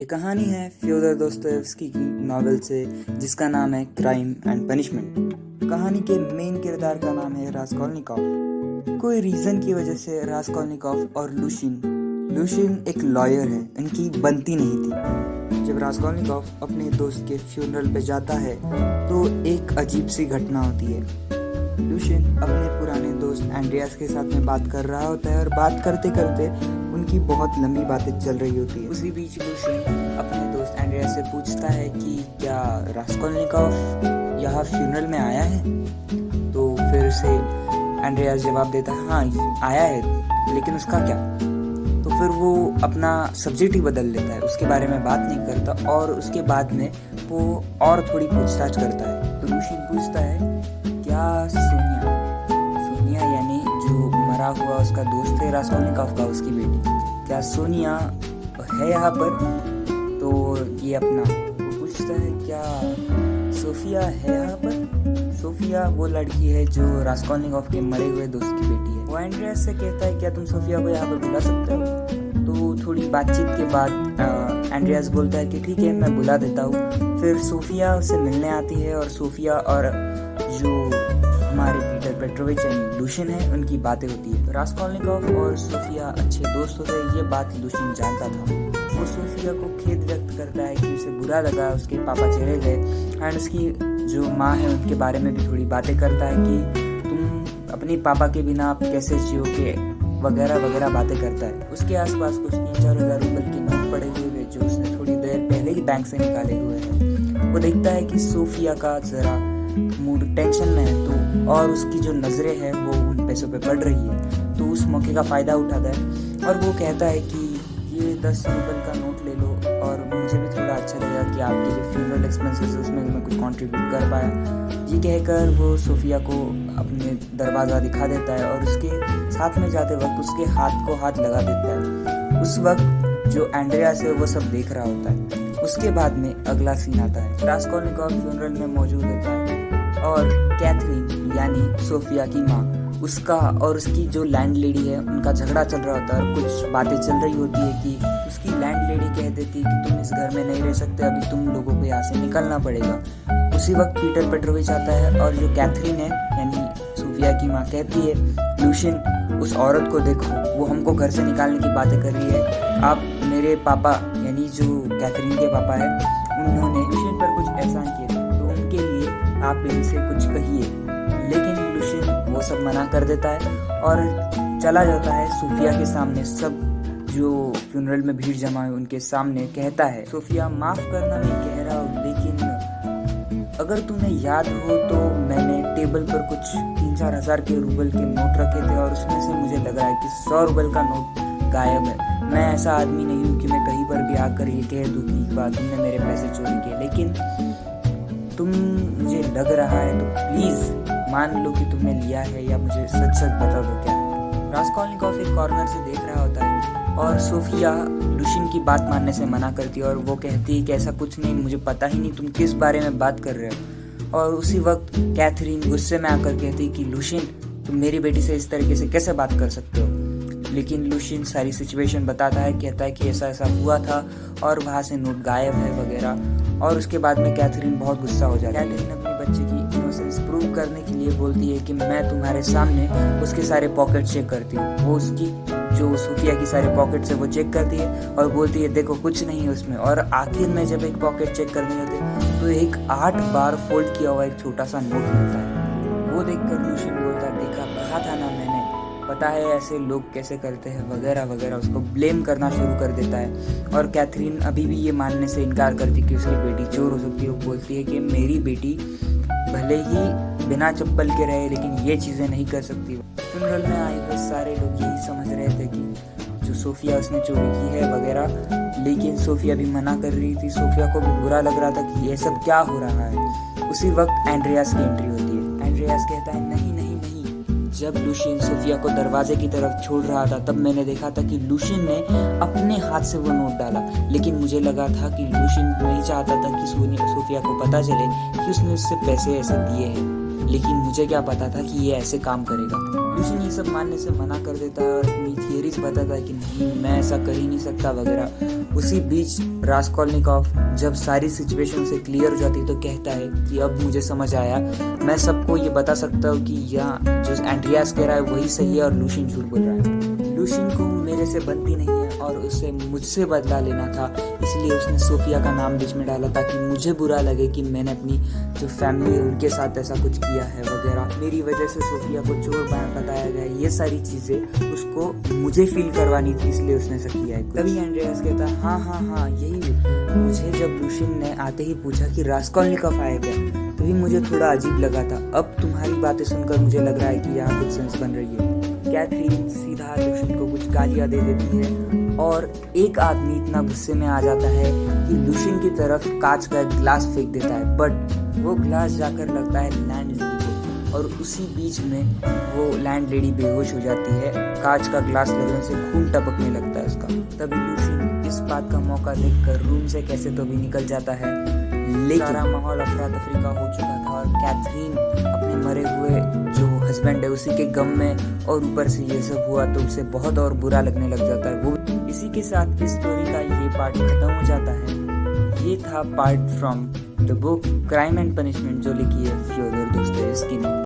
ये कहानी है फ्योदर दोस्तोयेव्स्की की नॉवेल से जिसका नाम है क्राइम एंड पनिशमेंट। कहानी के मेन किरदार का नाम है रास्कोल्निकोव। कोई रीजन की वजह से रास्कोल्निकोव और लुशिन एक लॉयर है, इनकी बनती नहीं थी। जब रास्कोल्निकोव अपने दोस्त के फ्यूनरल पे जाता है तो एक अजीब सी घटना होती है। लुशिन अपने पुराने दोस्त एंड्रियास के साथ में बात कर रहा होता है और बात करते करते उनकी बहुत लंबी बातें चल रही होती है। उसी बीच लुशिन अपने दोस्त एंड्रियास से पूछता है कि क्या रास्कोल्निकोव यहाँ फ्यूनरल में आया है। तो फिर से एंड्रियास जवाब देता है हाँ आया है, लेकिन उसका क्या। तो फिर वो अपना सब्जेक्ट ही बदल लेता है, उसके बारे में बात नहीं करता और उसके बाद में वो और थोड़ी पूछताछ करता है। तो लुशिन पूछता है क्या सोनिया यानी जो मरा हुआ उसका दोस्त है रास्कोल्निकोव का, उसकी बेटी, क्या सोनिया है यहाँ पर। तो ये अपना वो पूछता है क्या सोफिया है यहाँ पर। सोफिया वो लड़की है जो रास्कोल्निकोव के मरे हुए दोस्त की बेटी है। वो एंड्रियास से कहता है क्या तुम सोफिया को यहाँ पर बुला सकते हो। तो थोड़ी बातचीत के बाद एंड्रियास बोलता है कि ठीक है मैं बुला देता हूँ। फिर सोफिया उससे मिलने आती है और सोफिया और जो हमारे पीटर पेट्रोविच यानी लुशिन है उनकी बातें होती है। रास्कोल्निकोव और सोफिया अच्छे दोस्त होते हैं, ये बात लुशिन जानता था। वो सोफिया को खेद व्यक्त करता है कि उसे बुरा लगा उसके पापा चले गए एंड उसकी जो माँ है उनके बारे में भी थोड़ी बातें करता है कि तुम अपने पापा के बिना आप कैसे जियोगे वगैरह वगैरह बातें करता है। उसके आसपास कुछ 3-4 हज़ार रुपये के नोट पड़े हुए जो उसने थोड़ी देर पहले ही बैंक से निकाले हुए हैं। वो देखता है कि सोफिया का जरा मूड टेंशन में है तो और उसकी जो नज़रें हैं वो उन पैसों पे पड़ रही है, तो उस मौके का फ़ायदा उठाता है और वो कहता है कि ये 10 रुपये का नोट ले लो और मुझे भी थोड़ा अच्छा लगा कि आपके जो फ्यूनरल एक्सपेंसेस है उसमें मैं कुछ कंट्रीब्यूट कर पाया। ये कहकर वो सोफिया को अपने दरवाज़ा दिखा देता है और उसके साथ में जाते वक्त उसके हाथ को हाथ लगा देता है। उस वक्त जो एंड्रियास है वो सब देख रहा होता है। उसके बाद में अगला सीन आता है। रास्कोल्निकोव फ्यूनरल में मौजूद होता है और कैथरीन यानी सोफिया की माँ, उसका और उसकी जो लैंडलेडी है उनका झगड़ा चल रहा होता है और कुछ बातें चल रही होती है कि उसकी लैंडलेडी कह देती है कि तुम इस घर में नहीं रह सकते, अभी तुम लोगों को यहाँ से निकलना पड़ेगा। उसी वक्त पीटर पेट्रोविच आता है और जो कैथरीन है यानी सोफिया की माँ कहती है लुशिन उस औरत को देखो, वो हमको घर से निकालने की बातें कर रही है। आप मेरे पापा यानी जो कैथरीन के पापा है उन्होंने लुशिन पर कुछ एहसान किए थे तो उनके लिए आप इनसे कुछ कहिए। लेकिन लुशिन वो सब मना कर देता है और चला जाता है सोफिया के सामने। सब जो फ्यूनरल में भीड़ जमा है उनके सामने कहता है सोफिया माफ़ करना मैं कह रहा हूँ, लेकिन अगर तुम्हें याद हो तो मैंने टेबल पर कुछ 3-4 हज़ार के रूबल के नोट रखे थे और उसमें से मुझे लगा है कि 100 रूबल का नोट गायब है। मैं ऐसा आदमी नहीं हूँ कि मैं कहीं पर भी आकर ये कह दूँ कि तुमने मेरे पैसे चोरी किए, लेकिन तुम मुझे लग रहा है तो प्लीज़ मान लो कि तुमने लिया है या मुझे सच सच बता दो क्या है। रास्कोल्निकोव एक कॉर्नर से देख रहा होता है और सोफिया लुशिन की बात मानने से मना करती है और वो कहती है कि ऐसा कुछ नहीं, मुझे पता ही नहीं तुम किस बारे में बात कर रहे हो। और उसी वक्त कैथरीन गुस्से में आकर कहती कि लुशिन तुम मेरी बेटी से इस तरीके से कैसे बात कर सकते हो। लेकिन लुशिन सारी सिचुएशन बताता है, कहता है कि ऐसा ऐसा हुआ था और वहाँ से नोट गायब है वगैरह। और उसके बाद में कैथरीन बहुत गुस्सा हो जाती है। कैथरीन अपनी बच्चे की इनोसेंस प्रूव करने के लिए बोलती है कि मैं तुम्हारे सामने उसके सारे पॉकेट चेक करती हूँ। वो उसकी जो सोफिया की सारे पॉकेट्स है वो चेक करती है और बोलती है देखो कुछ नहीं है उसमें। और आखिर में जब एक पॉकेट चेक करने होते तो एक 8 बार फोल्ड किया हुआ एक छोटा सा नोट मिलता है। वो देखकर लुशिन बोलता है देखा कहा था ना मैंने, पता है ऐसे लोग कैसे करते हैं वगैरह वगैरह, उसको ब्लेम करना शुरू कर देता है। और कैथरीन अभी भी ये मानने से इनकार करती कि उसकी बेटी चोर हो सकती है। वो बोलती है कि मेरी बेटी भले ही बिना चप्पल के रहे लेकिन ये चीज़ें नहीं कर सकती। फ्यूनरल में आए हुए सारे लोग यही समझ रहे थे कि जो सोफिया उसने चोरी की है वगैरह, लेकिन सोफिया भी मना कर रही थी। सोफिया को भी बुरा लग रहा था कि ये सब क्या हो रहा है। उसी वक्त एंड्रियास की एंट्री होती है। एंड्रियास कहता है नहीं नहीं नहीं। जब लुशिन सोफिया को दरवाजे की तरफ छोड़ रहा था तब मैंने देखा था कि लुशिन ने अपने हाथ से वो नोट डाला, लेकिन मुझे लगा था कि लुशिन नहीं चाहता था कि सोफिया को पता चले कि उसने उससे पैसे ऐसे दिए हैं, लेकिन मुझे क्या पता था कि ये ऐसे काम करेगा। लूशिन ये सब मानने से मना कर देता है और अपनी थियरीज बताता है कि नहीं, मैं ऐसा कर ही नहीं सकता वगैरह। उसी बीच रास्कोल्निकॉफ जब सारी सिचुएशन से क्लियर हो जाती है तो कहता है कि अब मुझे समझ आया, मैं सबको ये बता सकता हूँ कि यह जो एंड्रियास कह रहा है वही सही है और लूशिन झूठ बोल रहा है। लूशिन को मेरे से बनती नहीं है और उसे मुझसे बदला लेना था, इसलिए उसने सोफिया का नाम बीच में डाला ताकि मुझे बुरा लगे कि मैंने अपनी जो फैमिली है उनके साथ ऐसा कुछ किया है वगैरह। मेरी वजह से सोफिया को चोर बताया गया, ये सारी चीज़ें उसको मुझे फील करवानी थी, इसलिए उसने ऐसा किया है। तभी एंड्रियास कहता है हाँ यही। मुझे जब लूशिन ने आते ही पूछा कि रास्कोल्निकॉफ आया क्या, तभी मुझे थोड़ा अजीब लगा था। अब तुम्हारी बातें सुनकर मुझे लग रहा है कि यहाँ कुछ सेंस बन रही है। कैथरीन सीधा लूशिन को कुछ गालियाँ दे देती है और एक आदमी इतना गुस्से में आ जाता है कि लूशिन की तरफ कांच का एक ग्लास फेंक देता है, बट वो ग्लास जाकर लगता है लैंड लेडी को और उसी बीच में वो लैंड लेडी बेहोश हो जाती है। कांच का ग्लास लगने से खून टपकने लगता है उसका। तभी लूशिन इस बात का मौका देखकर रूम से कैसे तो भी निकल जाता है, लेकिन सारा माहौल अफरा तफरी का हो चुका था और कैथरीन अपने मरे हुए जो हस्बैंड है उसी के गम में और ऊपर से ये सब हुआ तो उसे बहुत और बुरा लगने लग जाता है। वो इसी के साथ इस स्टोरी का ये पार्ट खत्म हो जाता है। ये था part from the book crime and punishment जो लिखी है फ्योदोर दोस्तोयेव्स्की ने।